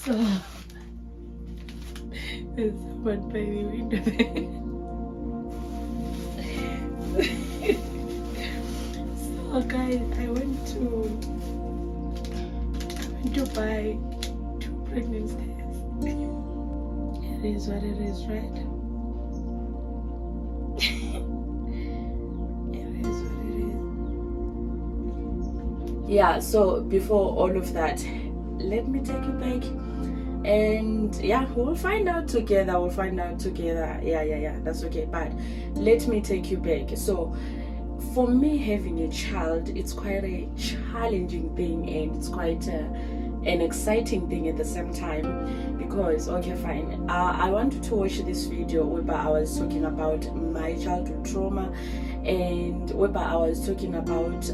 So there's someone by the window there. So guys, I went to buy 2 pregnancy tests. It is what it is, right? It is what it is. Yeah, so before all of that, let me take you back. And yeah, we'll find out together. Yeah, that's okay. But let me take you back. So for me, having a child, it's quite a challenging thing, and it's quite an exciting thing at the same time, because okay, fine, I wanted to watch this video where I was talking about my childhood trauma, and where I was talking about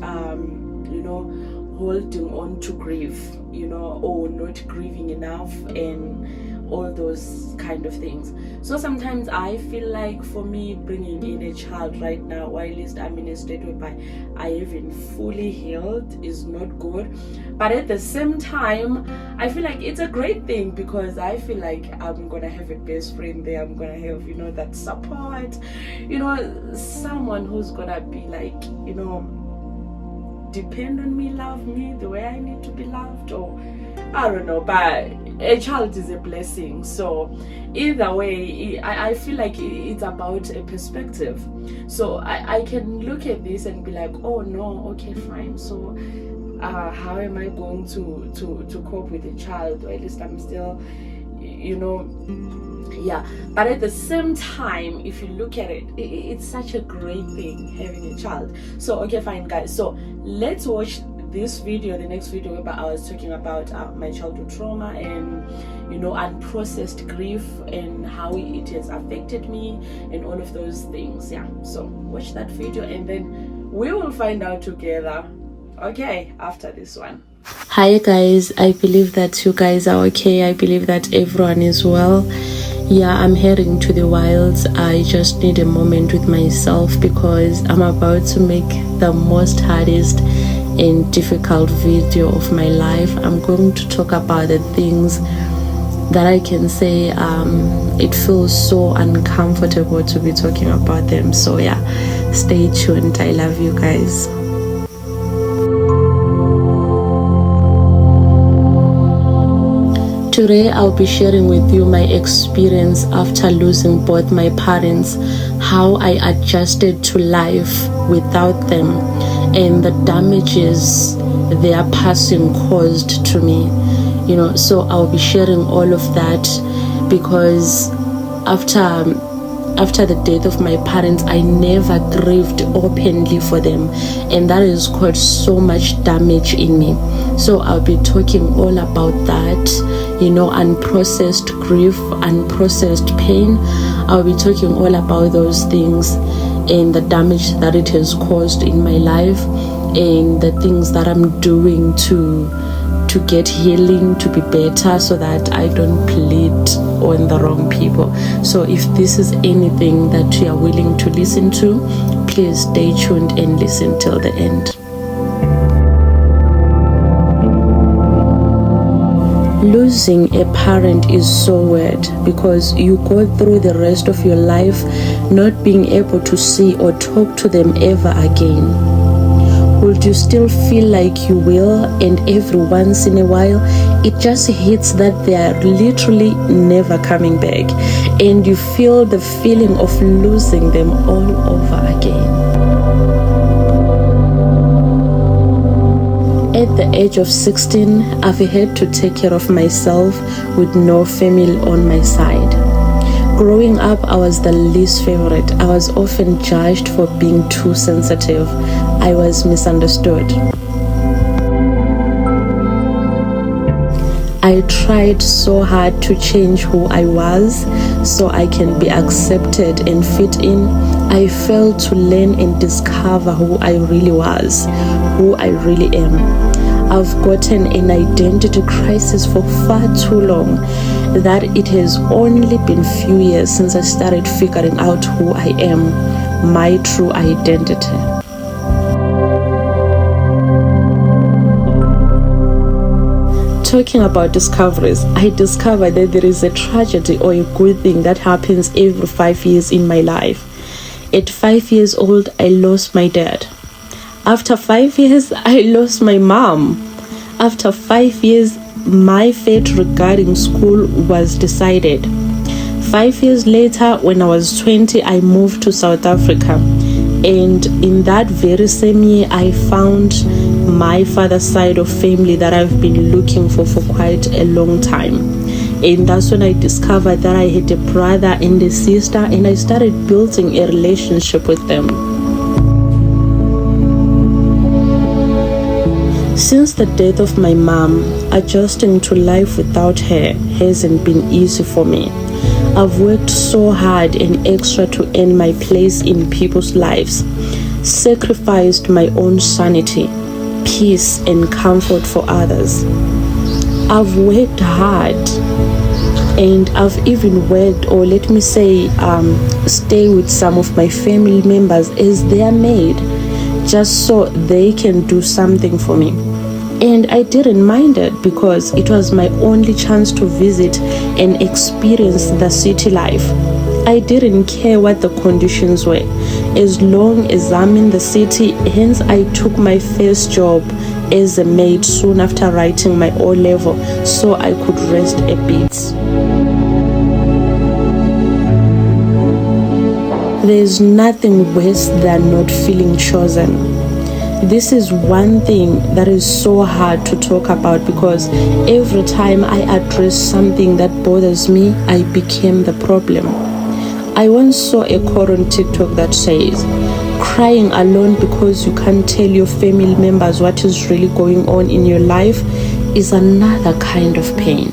holding on to grief, or not grieving enough, and all those kind of things. So sometimes I feel like, for me, bringing in a child right now, or at least I'm in a state whereby I haven't fully healed, is not good. But at the same time, I feel like it's a great thing, because I feel like I'm gonna have a best friend there. I'm gonna have that support, someone who's gonna be like, depend on me, love me the way I need to be loved, or I don't know. But a child is a blessing. So either way, I feel like it's about a perspective. So I can look at this and be like, oh no, okay, fine. So how am I going to cope with a child? Or at least I'm still, yeah. But at the same time, if you look at it, it's such a great thing having a child. So okay, fine, guys, so let's watch this video, the next video, where I was talking about my childhood trauma and unprocessed grief, and how it has affected me, and all of those things. Yeah, so watch that video, and then we will find out together, okay, after this one. Hi guys, I believe that you guys are okay. I believe that everyone is well. Yeah, I'm heading to the wilds. I just need a moment with myself, because I'm about to make the most hardest and difficult video of my life. I'm going to talk about the things that I can say it feels so uncomfortable to be talking about them. So yeah, stay tuned. I love you guys. Today I'll be sharing with you my experience after losing both my parents, how I adjusted to life without them, and the damages their passing caused to me. So I'll be sharing all of that, because after the death of my parents, I never grieved openly for them, and that has caused so much damage in me. So I'll be talking all about that, unprocessed grief, unprocessed pain. I'll be talking all about those things, and the damage that it has caused in my life, and the things that I'm doing to get healing, to be better, so that I don't plead on the wrong people. So if this is anything that you are willing to listen to, please stay tuned and listen till the end. Losing a parent is so weird, because you go through the rest of your life not being able to see or talk to them ever again. Would you still feel like you will? And every once in a while, it just hits that they are literally never coming back, and you feel the feeling of losing them all over again. At the age of 16, I've had to take care of myself with no family on my side. Growing up, I was the least favorite. I was often judged for being too sensitive. I was misunderstood. I tried so hard to change who I was so I can be accepted and fit in. I failed to learn and discover who I really was, who I really am. I've gotten an identity crisis for far too long that it has only been few years since I started figuring out who I am, my true identity. talking about discoveries, I discovered that there is a tragedy or a good thing that happens every 5 years in my life. At 5 years old, I lost my dad. After 5 years, I lost my mom. After 5 years, my fate regarding school was decided. 5 years later, when I was 20, I moved to South Africa. And in that very same year, I found my father's side of family that I've been looking for quite a long time. And that's when I discovered that I had a brother and a sister, and I started building a relationship with them. Since the death of my mom, adjusting to life without her hasn't been easy for me. I've worked so hard and extra to earn my place in people's lives, sacrificed my own sanity, peace and comfort for others. I've worked hard, and I've even worked, or let me say, stay with some of my family members as their maid, just so they can do something for me. And I didn't mind it because it was my only chance to visit and experience the city life. I didn't care what the conditions were, as long as I'm in the city. Hence, I took my first job as a maid soon after writing my O-level so I could rest a bit. There's nothing worse than not feeling chosen. This is one thing that is so hard to talk about because every time I address something that bothers me, I became the problem. I once saw a quote on TikTok that says, crying alone because you can't tell your family members what is really going on in your life is another kind of pain.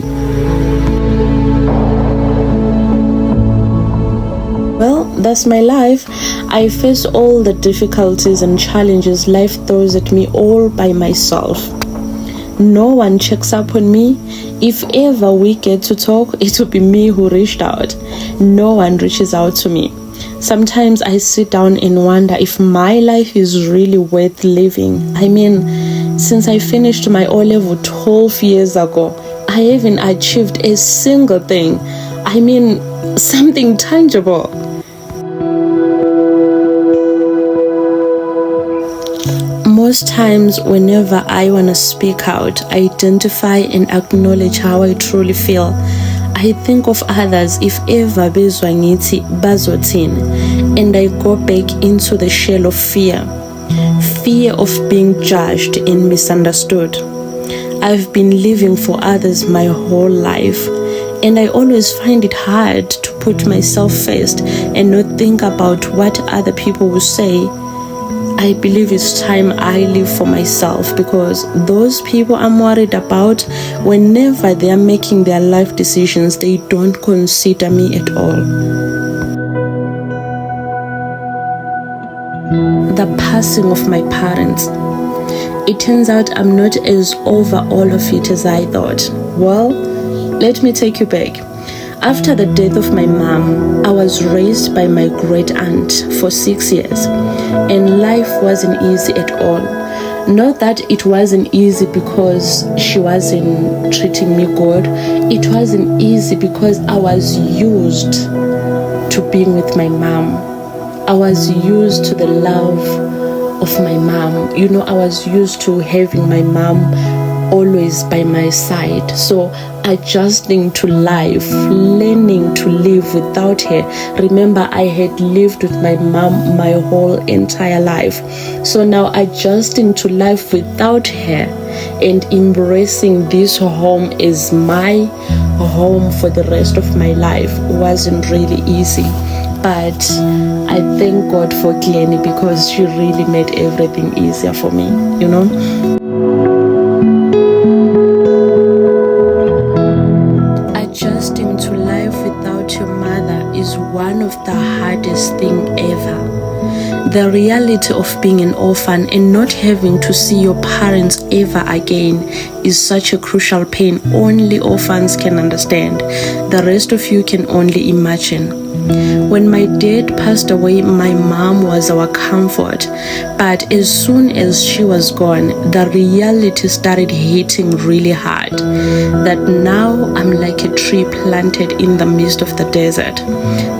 Well, that's my life. I face all the difficulties and challenges life throws at me all by myself. No one checks up on me. If ever we get to talk, it will be me who reached out. No one reaches out to me. Sometimes I sit down and wonder if my life is really worth living. I mean, since I finished my O-level 12 years ago, I haven't achieved a single thing. I mean, something tangible. Most times, whenever I want to speak out, identify and acknowledge how I truly feel, I think of others if ever bezwa ngithi bazothini, and I go back into the shell of fear of being judged and misunderstood. I've been living for others my whole life, and I always find it hard to put myself first and not think about what other people will say. I believe it's time I live for myself because those people I'm worried about, whenever they are making their life decisions, they don't consider me at all. The passing of my parents. It turns out I'm not as over all of it as I thought. Well, let me take you back. After the death of my mom, I was raised by my great aunt for 6 years, and life wasn't easy at all. Not that it wasn't easy because she wasn't treating me good. It wasn't easy because I was used to being with my mom. I was used to the love of my mom. You know, I was used to having my mom always by my side. So adjusting to life, learning to live without her. Remember, I had lived with my mom my whole entire life. So now adjusting to life without her and embracing this home as my home for the rest of my life wasn't really easy. But I thank God for Glennie because she really made everything easier for me, you know. Adjusting to life without your mother is one of the hardest things ever. The reality of being an orphan and not having to see your parents ever again is such a crucial pain only orphans can understand. The rest of you can only imagine. When my dad passed away, my mom was our comfort. But as soon as she was gone, the reality started hitting really hard. that now I'm like a tree planted in the midst of the desert.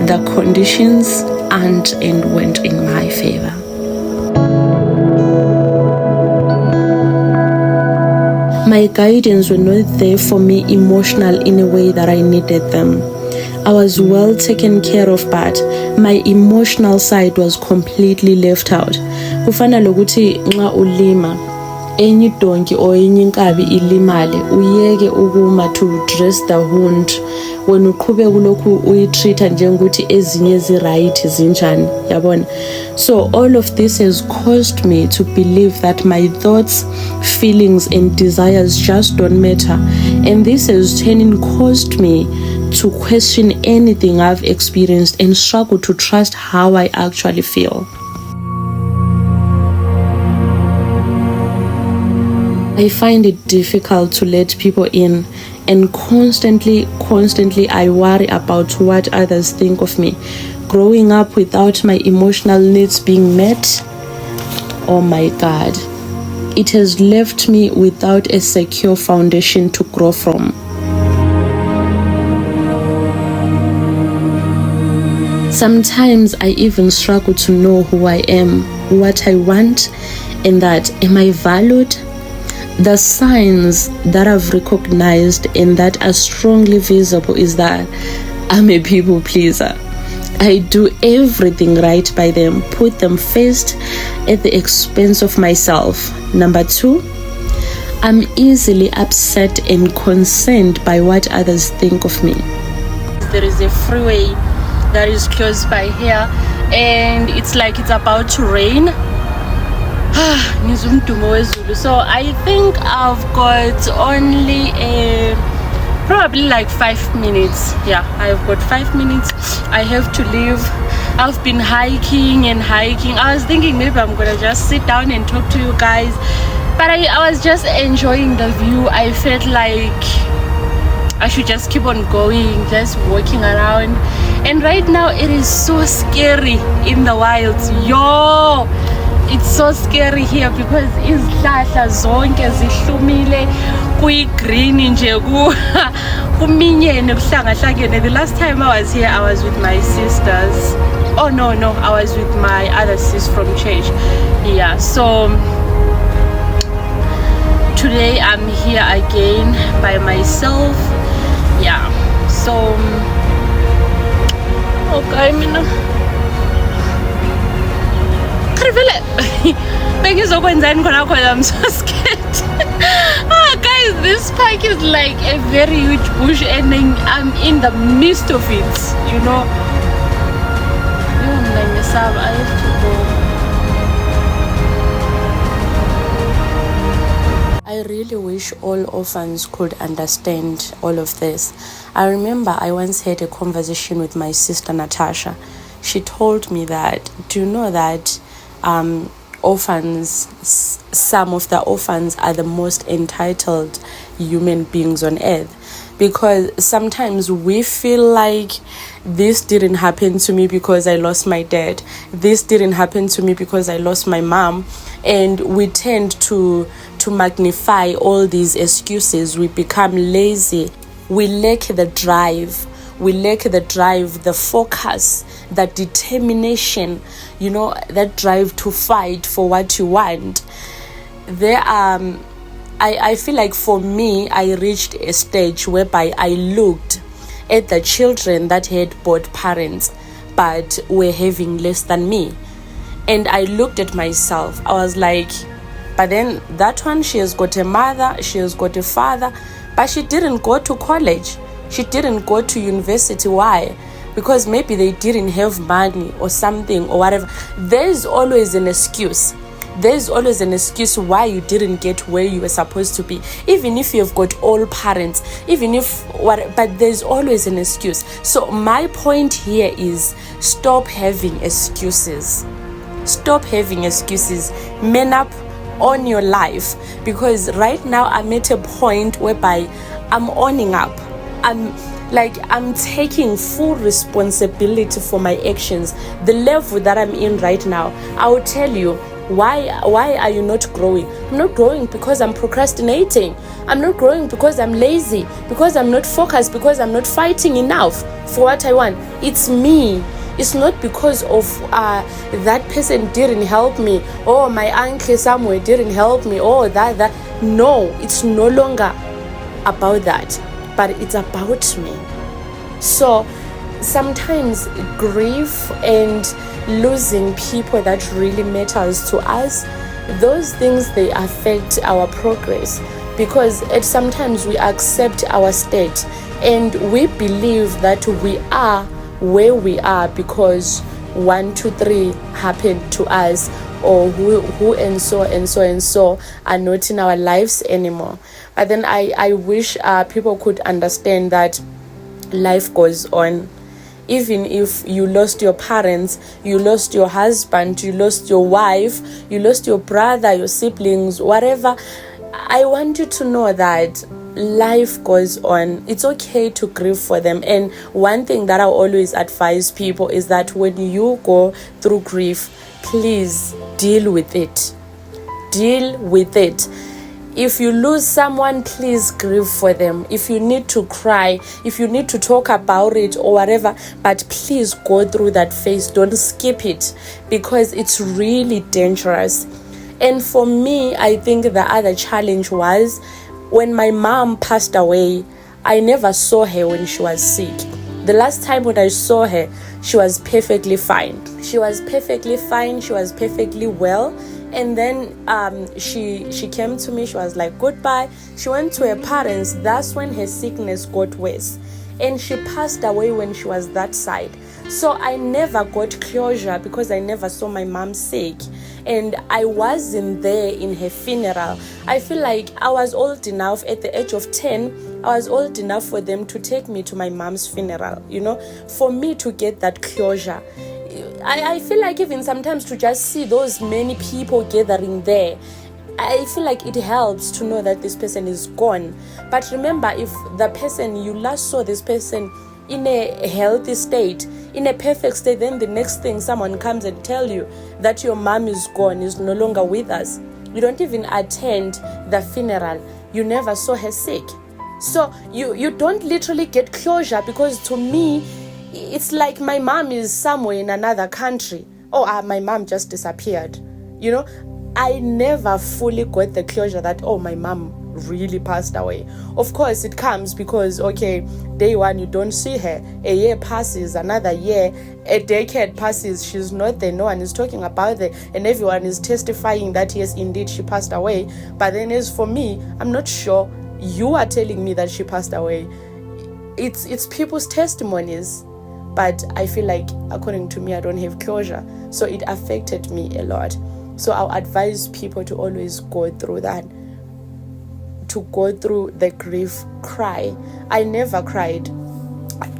The conditions aren't and weren't in my favor. My guardians were not there for me emotional in a way that I needed them. I was well taken care of, but my emotional side was completely left out. Kufana lokuthi nxa ulima enye donkey or enye inkabi ilimale uyeke ukuma to dress the wound wena uqhubeka kulokhu uyitreata njengokuthi ezinye ziright zinjani yabona. So all of this has caused me to believe that my thoughts, feelings and desires just don't matter, and this has caused me to question anything I've experienced and struggle to trust how I actually feel. I find it difficult to let people in, and constantly I worry about what others think of me. Growing up without my emotional needs being met, oh my God, it has left me without a secure foundation to grow from. Sometimes I even struggle to know who I am, what I want, and that am I valued? The signs that I've recognized and that are strongly visible is that I'm a people pleaser. I do everything right by them, put them first at the expense of myself. Number 2, I'm easily upset and concerned by what others think of me. There is a freeway that is close by here, and it's like it's about to rain. So I think I've got only probably like 5 minutes. Yeah, I've got 5 minutes. I have to leave. I've been hiking. I was thinking maybe I'm gonna just sit down and talk to you guys, but I was just enjoying the view. I felt like I should just keep on going, just walking around. And right now it is so scary in the wilds. Yo, it's so scary here because izihlahla zonke zihlumile, kuyi-green nje, kuminyene, kuhlangahlangene. The last time I was here, I was with my sisters. Oh no, I was with my other sis from church. Yeah, so today I'm here again by myself. Yeah, so okay, I'm so scared. Guys, this park is like a very huge bush and then I'm in the midst of it, you know. I have to go. I really wish all orphans could understand all of this. I remember I once had a conversation with my sister Natasha. She told me that, do you know that orphans, some of the orphans are the most entitled human beings on earth? Because sometimes we feel like this didn't happen to me because I lost my dad. This didn't happen to me because I lost my mom. And we tend to magnify all these excuses. We become lazy. We lack the drive. The focus, the determination, you know, that drive to fight for what you want. I feel like for me, I reached a stage whereby I looked at the children that had both parents but were having less than me. And I looked at myself. I was like, but then that one, she has got a mother, she has got a father, but she didn't go to college. She didn't go to university. Why? Because maybe they didn't have money or something or whatever. There's always an excuse. There's always an excuse why you didn't get where you were supposed to be. Even if you've got all parents, but there's always an excuse. So my point here is stop having excuses. Stop having excuses. Man up on your life, because right now I'm at a point whereby I'm owning up. I'm taking full responsibility for my actions. The level that I'm in right now, I will tell you, Why are you not growing? I'm not growing because I'm procrastinating. I'm not growing because I'm lazy, because I'm not focused, because I'm not fighting enough for what I want. It's me. It's not because of that person didn't help me, or my uncle somewhere didn't help me, or that. No, it's no longer about that, but it's about me. So sometimes grief and losing people that really matters to us, those things, they affect our progress, because sometimes we accept our state and we believe that we are where we are because 1, 2, 3 happened to us, or who and so are not in our lives anymore. But then I wish people could understand that life goes on. Even if you lost your parents, you lost your husband, you lost your wife, you lost your brother, your siblings, whatever, I want you to know that life goes on. It's okay to grieve for them. And one thing that I always advise people is that when you go through grief, please deal with it. Deal with it. If you lose someone, please grieve for them. If you need to cry, if you need to talk about it or whatever, but please go through that phase. Don't skip it, because it's really dangerous. And for me, I think the other challenge was when my mom passed away, I never saw her when she was sick. The last time when I saw her, she was perfectly fine. She was perfectly fine. She was perfectly well. And then she came to me. She was like, goodbye. She went to her parents. That's when her sickness got worse. And she passed away when she was that side. So I never got closure because I never saw my mom sick. And I wasn't there in her funeral. I feel like I was old enough at the age of 10. I was old enough for them to take me to my mom's funeral, for me to get that closure. I feel like even sometimes to just see those many people gathering there, I feel like it helps to know that this person is gone. But remember, if the person, you last saw this person in a healthy state, in a perfect state, then the next thing someone comes and tell you that your mom is gone, is no longer with us. You don't even attend the funeral. You never saw her sick. So you don't literally get closure, because to me, it's like my mom is somewhere in another country. My mom just disappeared. I never fully got the closure that, my mom really passed away. Of course, it comes because, day one, you don't see her. A year passes, another year, a decade passes, she's not there. No one is talking about it, and everyone is testifying that, yes, indeed, she passed away. But then as for me, I'm not sure. You are telling me that she passed away. It's people's testimonies. But I feel like, according to me, I don't have closure. So it affected me a lot. So I'll advise people to always go through that. To go through the grief, cry. I never cried.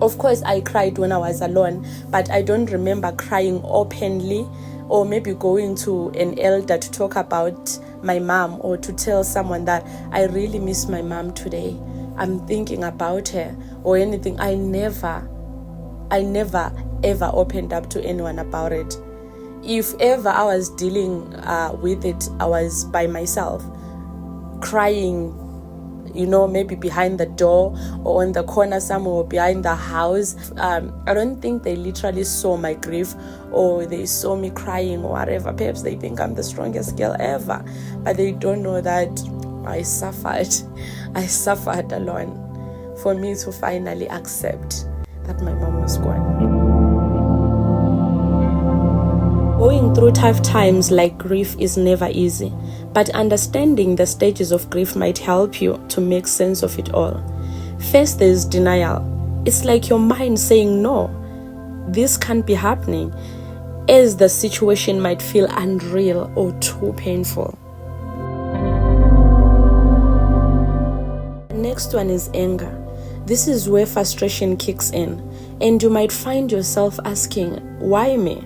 Of course, I cried when I was alone, but I don't remember crying openly, or maybe going to an elder to talk about my mom, or to tell someone that I really miss my mom today. I'm thinking about her, or anything. I never ever opened up to anyone about it. If ever I was dealing with it, I was by myself, crying, maybe behind the door or on the corner somewhere, or behind the house. I don't think they literally saw my grief, or they saw me crying or whatever. Perhaps they think I'm the strongest girl ever, but they don't know that I suffered alone for me to finally accept that my mom was gone. Going through tough times like grief is never easy, but understanding the stages of grief might help you to make sense of it all. First, there's denial. It's like your mind saying, no, this can't be happening, as the situation might feel unreal or too painful. The next one is anger. This is where frustration kicks in, and you might find yourself asking, why me?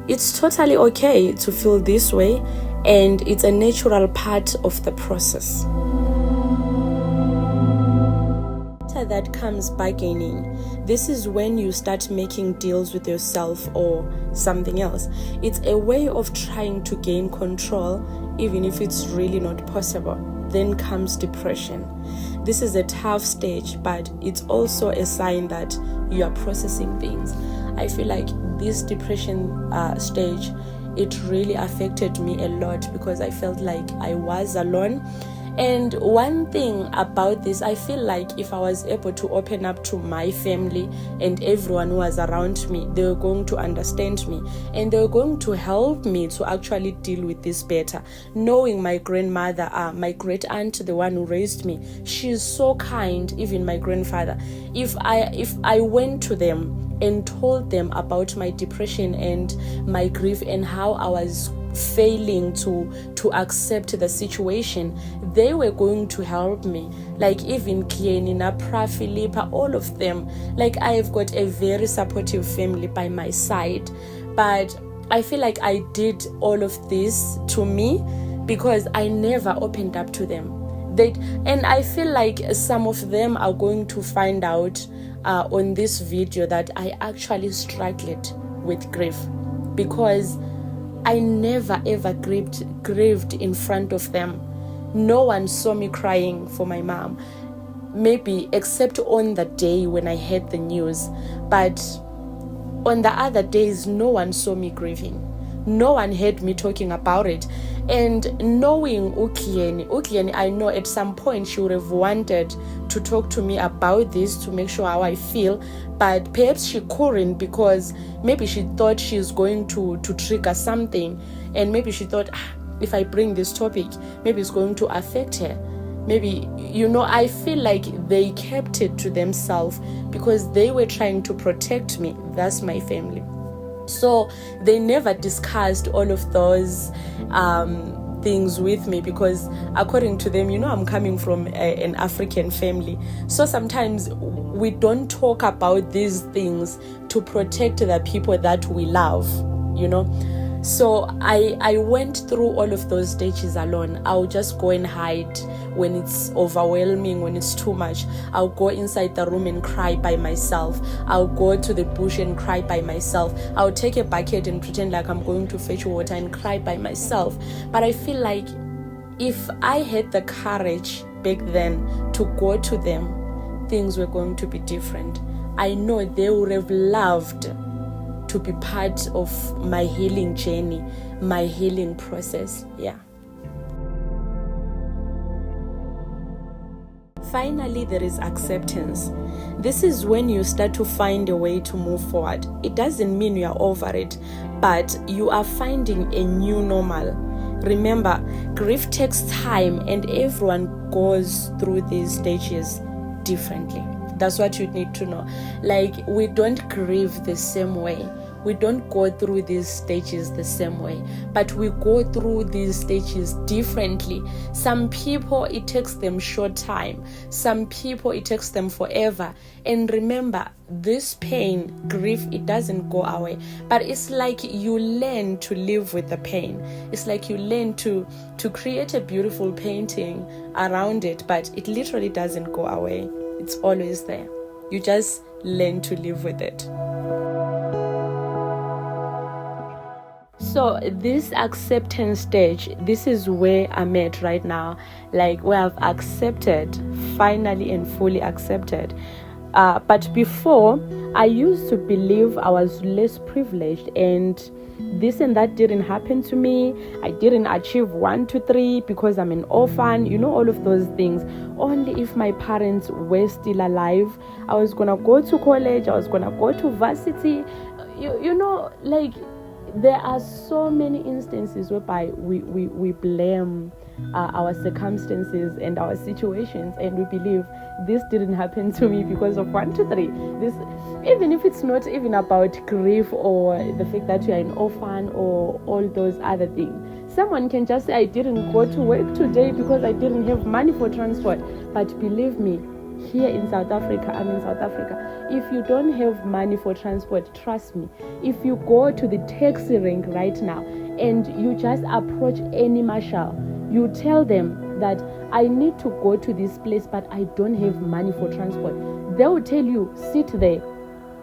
It's totally okay to feel this way, and it's a natural part of the process. After that comes bargaining. This is when you start making deals with yourself or something else. It's a way of trying to gain control, even if it's really not possible. Then comes depression. This is a tough stage, but it's also a sign that you are processing things. I feel like this depression stage, it really affected me a lot because I felt like I was alone. And one thing about this, I feel like if I was able to open up to my family and everyone who was around me, they were going to understand me and they were going to help me to actually deal with this better. Knowing my grandmother, my great aunt, the one who raised me, she's so kind. Even my grandfather, if I went to them and told them about my depression and my grief and how I was failing to accept the situation, they were going to help me. Like even Kienina, Pra, Philippa, all of them. Like I have got a very supportive family by my side. But I feel like I did all of this to me because I never opened up to them. And I feel like some of them are going to find out on this video that I actually struggled with grief because I never ever grieved in front of them. No one saw me crying for my mom, maybe except on the day when I heard the news. But on the other days, no one saw me grieving. No one heard me talking about it. And knowing Ukieni, I know at some point she would have wanted to talk to me about this to make sure how I feel, but perhaps she couldn't because maybe she thought she's going to trigger something, and maybe she thought, if I bring this topic, maybe it's going to affect her. Maybe, I feel like they kept it to themselves because they were trying to protect me. That's my family. So they never discussed all of those things with me because according to them, I'm coming from an African family. So sometimes we don't talk about these things to protect the people that we love, So I went through all of those stages alone. I'll just go and hide when it's overwhelming, when it's too much. I'll go inside the room and cry by myself. I'll go to the bush and cry by myself. I'll take a bucket and pretend like I'm going to fetch water and cry by myself. But I feel like if I had the courage back then to go to them, things were going to be different. I know they would have loved to be part of my healing journey, my healing process. Yeah. Finally, there is acceptance. This is when you start to find a way to move forward. It doesn't mean you are over it, but you are finding a new normal. Remember, grief takes time and everyone goes through these stages differently. That's what you need to know. Like, we don't grieve the same way. We don't go through these stages the same way, but we go through these stages differently. Some people, it takes them short time. Some people, it takes them forever. And remember, this pain, grief, it doesn't go away. But it's like you learn to live with the pain. It's like you learn to create a beautiful painting around it, but it literally doesn't go away. It's always there. You just learn to live with it. So this acceptance stage, this is where I'm at right now, like where I've accepted, finally and fully accepted. But before, I used to believe I was less privileged and this and that didn't happen to me. I didn't achieve 1, 2, 3 because I'm an orphan, all of those things. Only if my parents were still alive, I was going to go to college, I was going to go to varsity, like there are so many instances whereby we blame our circumstances and our situations, and we believe this didn't happen to me because of 1, 2, 3. This, even if it's not even about grief or the fact that you are an orphan or all those other things. Someone can just say, I didn't go to work today because I didn't have money for transport. But believe me, here in South Africa, if you don't have money for transport, trust me, if you go to the taxi rank right now and you just approach any marshal, you tell them, that I need to go to this place, but I don't have money for transport. They will tell you, sit there,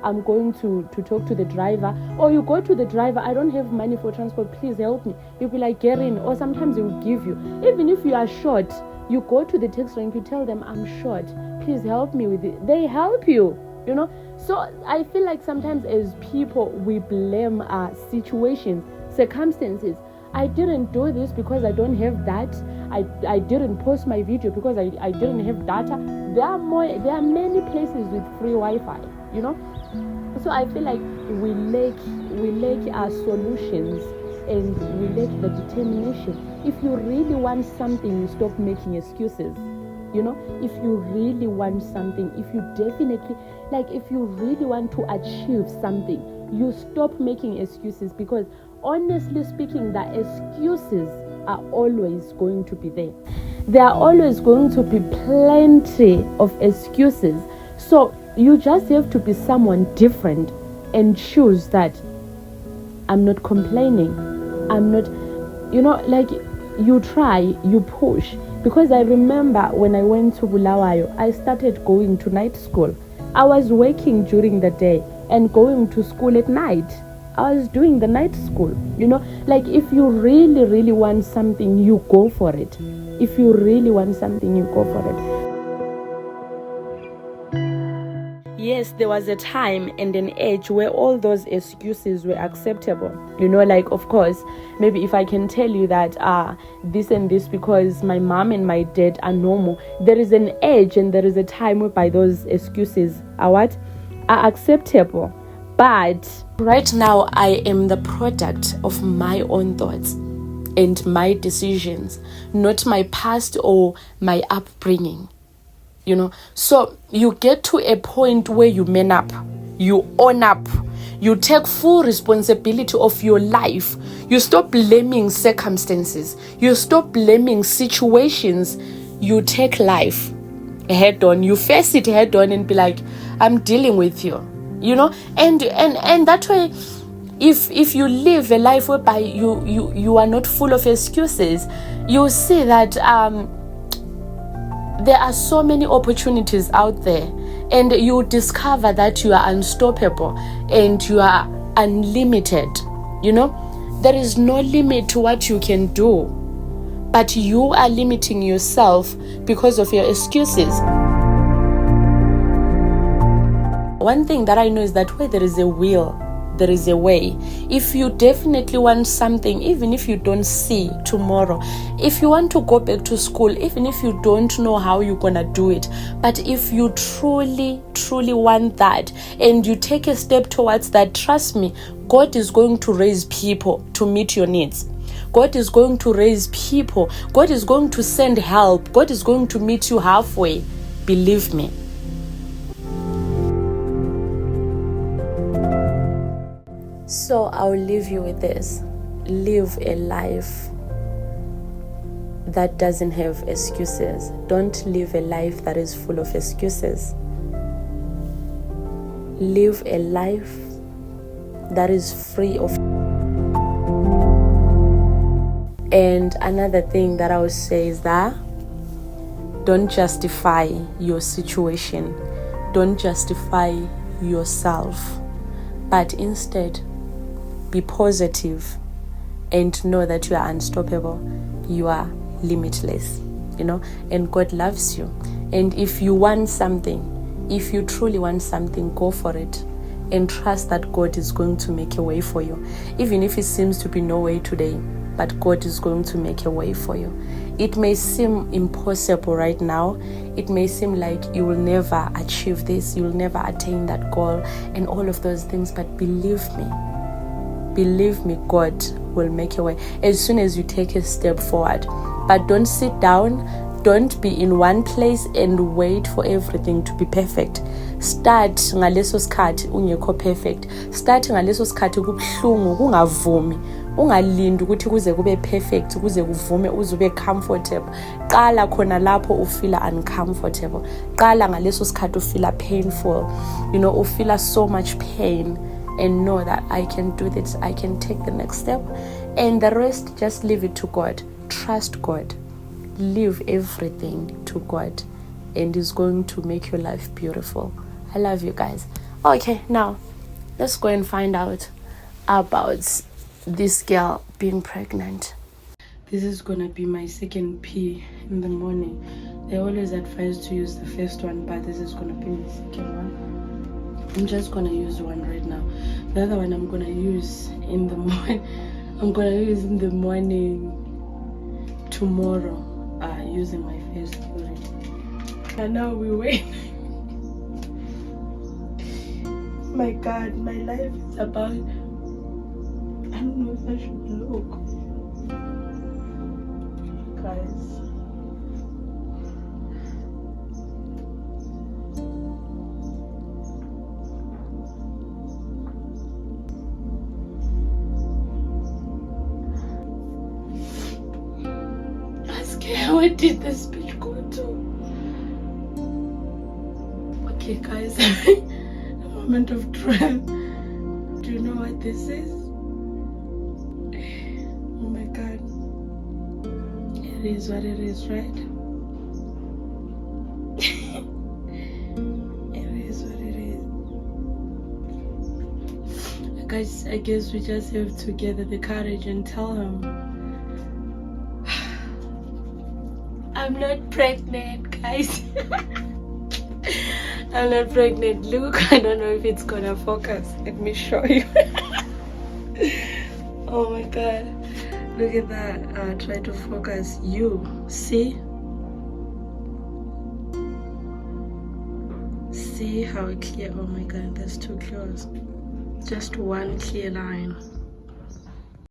I'm going to talk to the driver. Or you go to the driver, I don't have money for transport, please help me. You'll be like, get in. Or sometimes they will give you. Even if you are short, you go to the taxi rank, you tell them, I'm short, please help me with it. They help you, you know. So I feel like sometimes as people, we blame situations, circumstances. I didn't do this because I don't have that. I didn't post my video because I didn't have data. There are many places with free Wi-Fi, you know. So I feel like we lack our solutions, and we lack the determination. If you really want something, you stop making excuses. You know, if you really want something, if you really want to achieve something, you stop making excuses, because honestly speaking, the excuses are always going to be there. There are always going to be plenty of excuses. So you just have to be someone different and choose that I'm not complaining. I'm not, you know, like you try, you push. Because I remember when I went to Bulawayo, I started going to night school. I was working during the day and going to school at night. I was doing the night school, you know. Like if you really, really want something, you go for it. If you really want something, you go for it. Yes, there was a time and an age where all those excuses were acceptable. You know, like, of course, maybe if I can tell you that this and this because my mom and my dad are normal, there is an age and there is a time whereby those excuses are acceptable. But right now, I am the product of my own thoughts and my decisions, not my past or my upbringing. You know, so you get to a point where you man up, you own up, you take full responsibility of your life. You stop blaming circumstances, you stop blaming situations. You take life head on, you face it head on and be like, I'm dealing with you, you know. And that way, if you live a life whereby you are not full of excuses, you see that there are so many opportunities out there, and you discover that you are unstoppable and you are unlimited. You know, there is no limit to what you can do, but you are limiting yourself because of your excuses. One thing that I know is that where there is a will, there is a way. If you definitely want something, even if you don't see tomorrow, if you want to go back to school, even if you don't know how you're gonna do it, but if you truly want that and you take a step towards that, trust me, God is going to raise people to meet your needs. God is going to raise people. God is going to send help. God is going to meet you halfway. Believe me. So I'll leave you with this. Live a life that doesn't have excuses. Don't live a life that is full of excuses. Live a life that is free of. And another thing that I would say is that don't justify your situation. Don't justify yourself. But instead, be positive and know that you are unstoppable. You are limitless, you know, and God loves you. And if you want something, if you truly want something, go for it and trust that God is going to make a way for you. Even if it seems to be no way today, but God is going to make a way for you. It may seem impossible right now. It may seem like you will never achieve this, you will never attain that goal and all of those things, but believe me, God will make a way as soon as you take a step forward. But don't sit down, don't be in one place and wait for everything to be perfect. Start ngaleso skhathi ungekho perfect. Start ngaleso skhathi kubuhlungu, kungavumi. Ungalindi ukuthi kuze kube perfect, kuze kuvume uze ube comfortable. Qala khona lapho ufila uncomfortable. Qala ngaleso skhathi ufila painful. You know, ufila so much pain, and know that I can do this, I can take the next step, and the rest just leave it to God. Trust God. leave everything to God, and He's going to make your life beautiful. I love you guys. Okay, now let's go and find out about this girl being pregnant. This is gonna be my second pee in the morning. They always advise to use the first one, but this is gonna be the second one. I'm just gonna use one right now. The other one I'm gonna use in the morning. I'm gonna use in the morning tomorrow, using my first urine. And now we wait. My God, my life is about, I don't know if I should look. Guys. Where did this bitch go to? Okay, guys, a moment of truth. Do you know what this is? Oh my God. It is what it is, right? It is what it is. Guys, I guess we just have to gather the courage and tell him I'm not pregnant, guys. I'm not pregnant. Look, I don't know if it's gonna focus. Let me show you. Oh my God. Look at that. Try to focus. You see? See how clear? Oh my God, that's too close. Just one clear line.